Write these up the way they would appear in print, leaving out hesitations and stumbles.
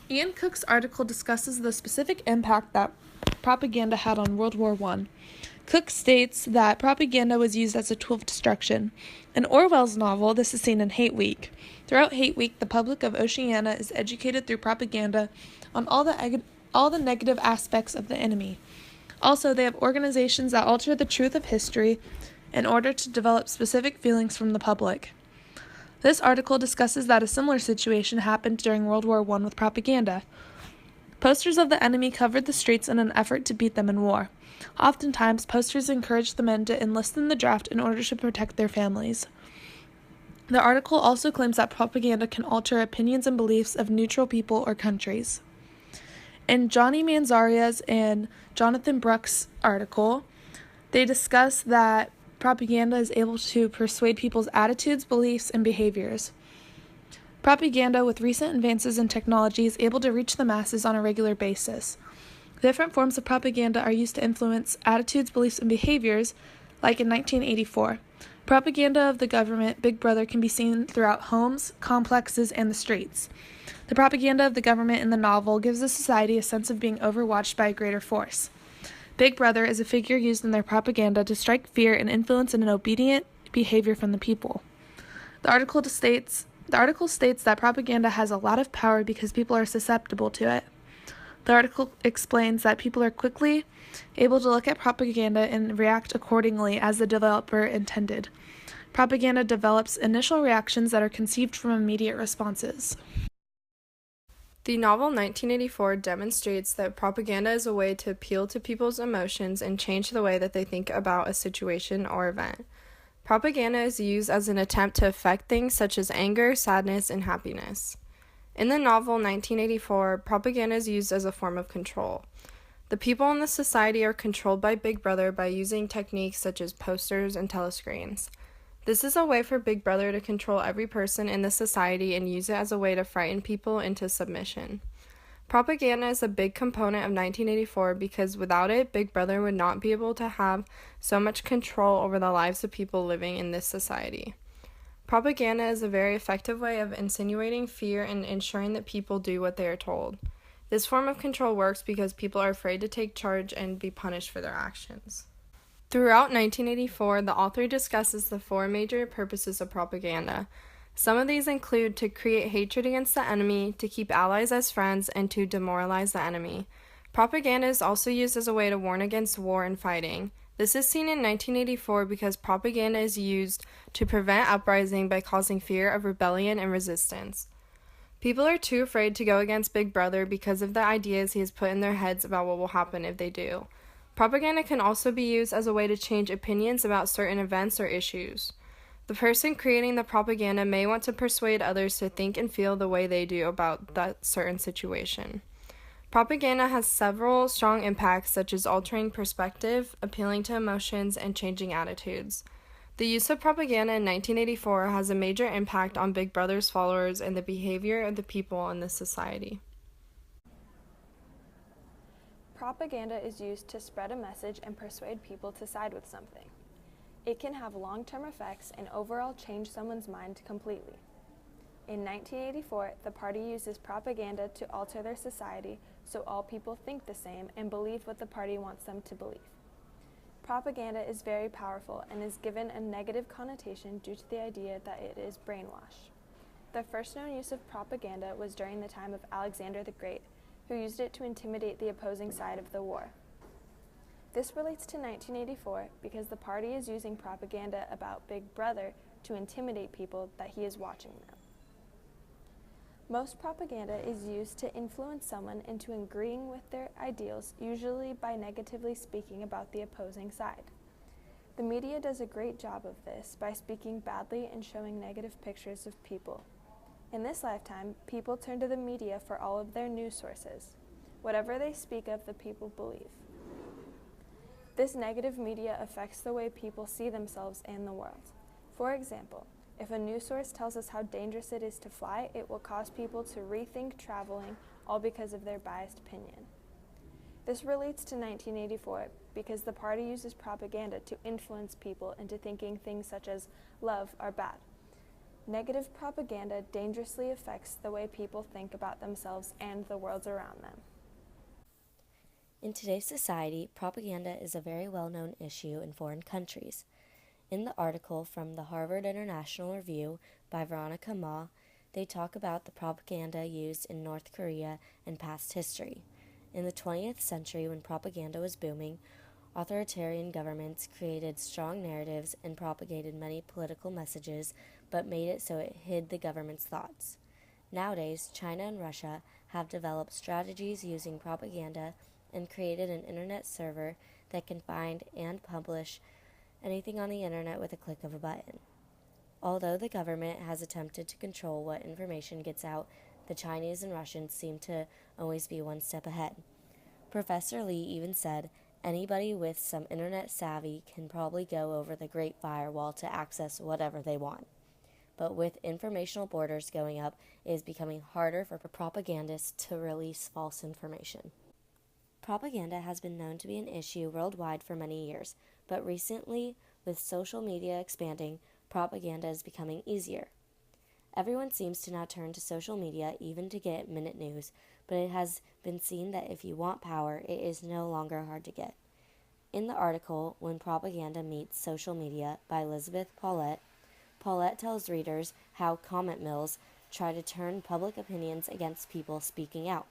Ian Cook's article discusses the specific impact that propaganda had on World War I. Cook states that propaganda was used as a tool of destruction. In Orwell's novel, this is seen in Hate Week. Throughout Hate Week, the public of Oceania is educated through propaganda on all the negative aspects of the enemy. Also, they have organizations that alter the truth of history in order to develop specific feelings from the public. This article discusses that a similar situation happened during World War I with propaganda. Posters of the enemy covered the streets in an effort to beat them in war. Oftentimes, posters encouraged the men to enlist in the draft in order to protect their families. The article also claims that propaganda can alter opinions and beliefs of neutral people or countries. In Johnny Manzaria's and Jonathan Brooks' article, they discuss that propaganda is able to persuade people's attitudes, beliefs, and behaviors. Propaganda, with recent advances in technology, is able to reach the masses on a regular basis. Different forms of propaganda are used to influence attitudes, beliefs, and behaviors, like in 1984. Propaganda of the government, Big Brother, can be seen throughout homes, complexes, and the streets. The propaganda of the government in the novel gives the society a sense of being overwatched by a greater force. Big Brother is a figure used in their propaganda to strike fear and influence an obedient behavior from the people. The article states that propaganda has a lot of power because people are susceptible to it. The article explains that people are quickly able to look at propaganda and react accordingly as the developer intended. Propaganda develops initial reactions that are conceived from immediate responses. The novel 1984 demonstrates that propaganda is a way to appeal to people's emotions and change the way that they think about a situation or event. Propaganda is used as an attempt to affect things such as anger, sadness, and happiness. In the novel 1984, propaganda is used as a form of control. The people in the society are controlled by Big Brother by using techniques such as posters and telescreens. This is a way for Big Brother to control every person in the society and use it as a way to frighten people into submission. Propaganda is a big component of 1984 because without it, Big Brother would not be able to have so much control over the lives of people living in this society. Propaganda is a very effective way of insinuating fear and ensuring that people do what they are told. This form of control works because people are afraid to take charge and be punished for their actions. Throughout 1984, the author discusses the four major purposes of propaganda. Some of these include to create hatred against the enemy, to keep allies as friends, and to demoralize the enemy. Propaganda is also used as a way to warn against war and fighting. This is seen in 1984 because propaganda is used to prevent uprising by causing fear of rebellion and resistance. People are too afraid to go against Big Brother because of the ideas he has put in their heads about what will happen if they do. Propaganda can also be used as a way to change opinions about certain events or issues. The person creating the propaganda may want to persuade others to think and feel the way they do about that certain situation. Propaganda has several strong impacts such as altering perspective, appealing to emotions, and changing attitudes. The use of propaganda in 1984 has a major impact on Big Brother's followers and the behavior of the people in this society. Propaganda is used to spread a message and persuade people to side with something. It can have long-term effects and overall change someone's mind completely. In 1984, the party uses propaganda to alter their society so all people think the same and believe what the party wants them to believe. Propaganda is very powerful and is given a negative connotation due to the idea that it is brainwash. The first known use of propaganda was during the time of Alexander the Great, who used it to intimidate the opposing side of the war. This relates to 1984 because the party is using propaganda about Big Brother to intimidate people that he is watching them. Most propaganda is used to influence someone into agreeing with their ideals, usually by negatively speaking about the opposing side. The media does a great job of this by speaking badly and showing negative pictures of people. In this lifetime, people turn to the media for all of their news sources. Whatever they speak of, the people believe. This negative media affects the way people see themselves and the world. For example, if a news source tells us how dangerous it is to fly, it will cause people to rethink traveling, all because of their biased opinion. This relates to 1984 because the party uses propaganda to influence people into thinking things such as love are bad. Negative propaganda dangerously affects the way people think about themselves and the world around them. In today's society, propaganda is a very well-known issue in foreign countries. In the article from the Harvard International Review by Veronica Ma, they talk about the propaganda used in North Korea and past history. In the 20th century, when propaganda was booming, authoritarian governments created strong narratives and propagated many political messages, but made it so it hid the government's thoughts. Nowadays, China and Russia have developed strategies using propaganda and created an internet server that can find and publish anything on the internet with a click of a button. Although the government has attempted to control what information gets out, the Chinese and Russians seem to always be one step ahead. Professor Lee even said, anybody with some internet savvy can probably go over the Great Firewall to access whatever they want. But with informational borders going up, it is becoming harder for propagandists to release false information. Propaganda has been known to be an issue worldwide for many years, but recently, with social media expanding, propaganda is becoming easier. Everyone seems to now turn to social media even to get minute news, but it has been seen that if you want power, it is no longer hard to get. In the article, When Propaganda Meets Social Media by Elizabeth Paulette, Paulette tells readers how comment mills try to turn public opinions against people speaking out.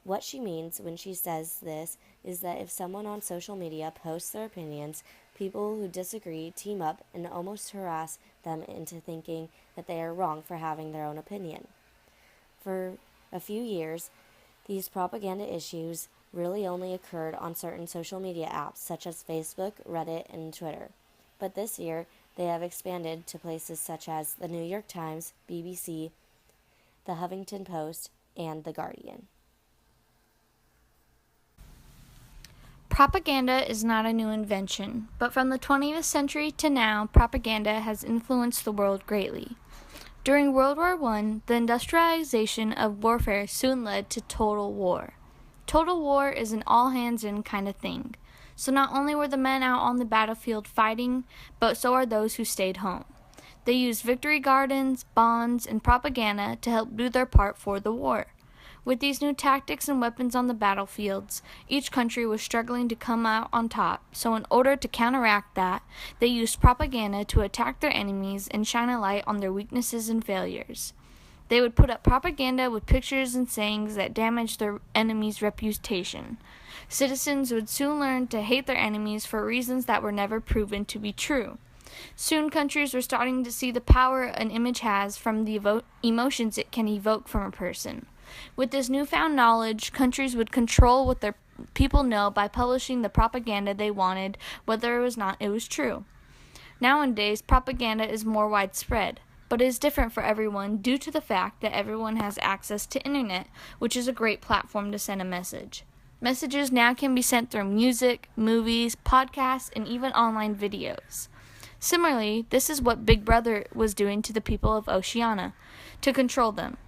What she means when she says this is that if someone on social media posts their opinions, people who disagree team up and almost harass them into thinking that they are wrong for having their own opinion. For a few years, these propaganda issues really only occurred on certain social media apps such as Facebook, Reddit, and Twitter. But this year, they have expanded to places such as the New York Times, BBC, the Huffington Post, and The Guardian. Propaganda is not a new invention, but from the 20th century to now, propaganda has influenced the world greatly. During World War I, the industrialization of warfare soon led to total war. Total war is an all-hands-in kind of thing. So not only were the men out on the battlefield fighting, but so are those who stayed home. They used victory gardens, bonds, and propaganda to help do their part for the war. With these new tactics and weapons on the battlefields, each country was struggling to come out on top, so in order to counteract that, they used propaganda to attack their enemies and shine a light on their weaknesses and failures. They would put up propaganda with pictures and sayings that damaged their enemy's reputation. Citizens would soon learn to hate their enemies for reasons that were never proven to be true. Soon countries were starting to see the power an image has from the emotions it can evoke from a person. With this newfound knowledge, countries would control what their people know by publishing the propaganda they wanted, whether or not it was true. Nowadays, propaganda is more widespread, but it is different for everyone due to the fact that everyone has access to internet, which is a great platform to send a message. Messages now can be sent through music, movies, podcasts, and even online videos. Similarly, this is what Big Brother was doing to the people of Oceania, to control them.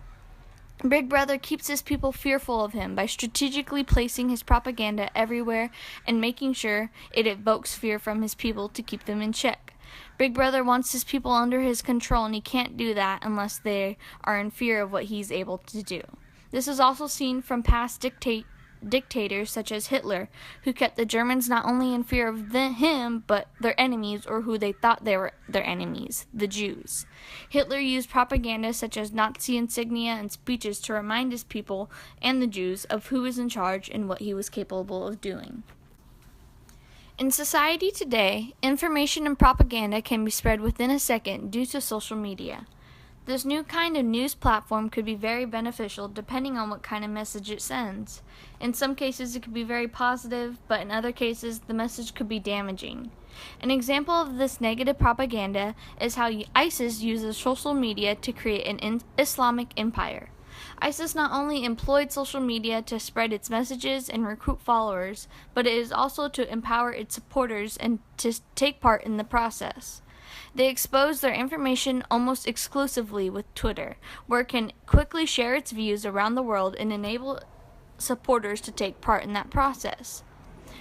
Big Brother keeps his people fearful of him by strategically placing his propaganda everywhere and making sure it evokes fear from his people to keep them in check. Big Brother wants his people under his control, and he can't do that unless they are in fear of what he's able to do. This is also seen from past dictators such as Hitler, who kept the Germans not only in fear of him, but their enemies, or who they thought they were their enemies, the Jews. Hitler used propaganda such as Nazi insignia and speeches to remind his people and the Jews of who was in charge and what he was capable of doing. In society today, information and propaganda can be spread within a second due to social media. This new kind of news platform could be very beneficial depending on what kind of message it sends. In some cases it could be very positive, but in other cases the message could be damaging. An example of this negative propaganda is how ISIS uses social media to create an Islamic empire. ISIS not only employed social media to spread its messages and recruit followers, but it is also to empower its supporters and to take part in the process. They expose their information almost exclusively with Twitter, where it can quickly share its views around the world and enable supporters to take part in that process.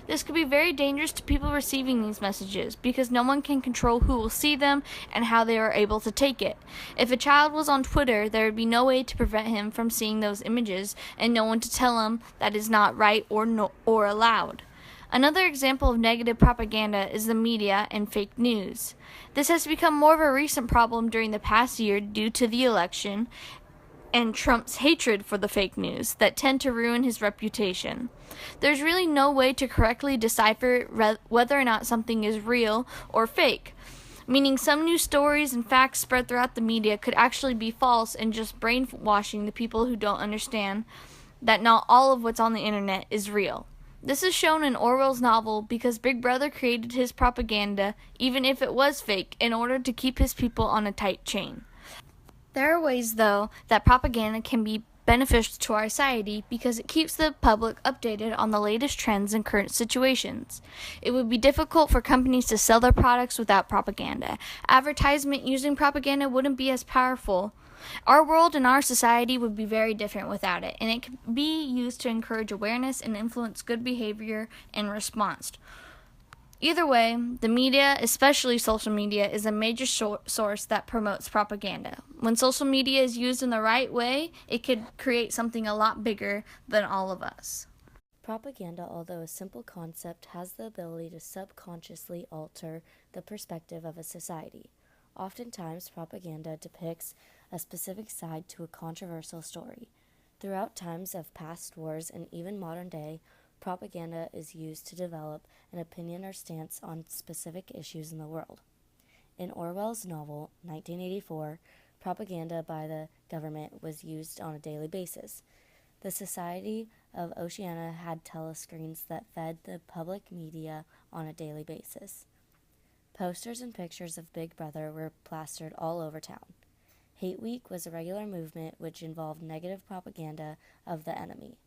This could be very dangerous to people receiving these messages because no one can control who will see them and how they are able to take it. If a child was on Twitter, there would be no way to prevent him from seeing those images and no one to tell him that is not right or allowed. Another example of negative propaganda is the media and fake news. This has become more of a recent problem during the past year due to the election and Trump's hatred for the fake news that tend to ruin his reputation. There's really no way to correctly decipher whether or not something is real or fake, meaning some news stories and facts spread throughout the media could actually be false and just brainwashing the people who don't understand that not all of what's on the internet is real. This is shown in Orwell's novel because Big Brother created his propaganda, even if it was fake, in order to keep his people on a tight chain. There are ways, though, that propaganda can be beneficial to our society because it keeps the public updated on the latest trends and current situations. It would be difficult for companies to sell their products without propaganda. Advertisement using propaganda wouldn't be as powerful. Our world and our society would be very different without it, and it can be used to encourage awareness and influence good behavior in response. Either way, the media, especially social media, is a major source that promotes propaganda. When social media is used in the right way, it could create something a lot bigger than all of us. Propaganda, although a simple concept, has the ability to subconsciously alter the perspective of a society. Oftentimes, propaganda depicts a specific side to a controversial story. Throughout times of past wars and even modern day, propaganda is used to develop an opinion or stance on specific issues in the world. In Orwell's novel, 1984, propaganda by the government was used on a daily basis. The Society of Oceania had telescreens that fed the public media on a daily basis. Posters and pictures of Big Brother were plastered all over town. Hate Week was a regular movement which involved negative propaganda of the enemy.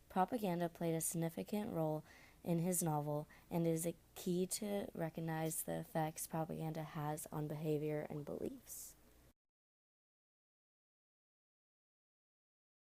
Propaganda played a significant role in his novel and is a key to recognize the effects propaganda has on behavior and beliefs.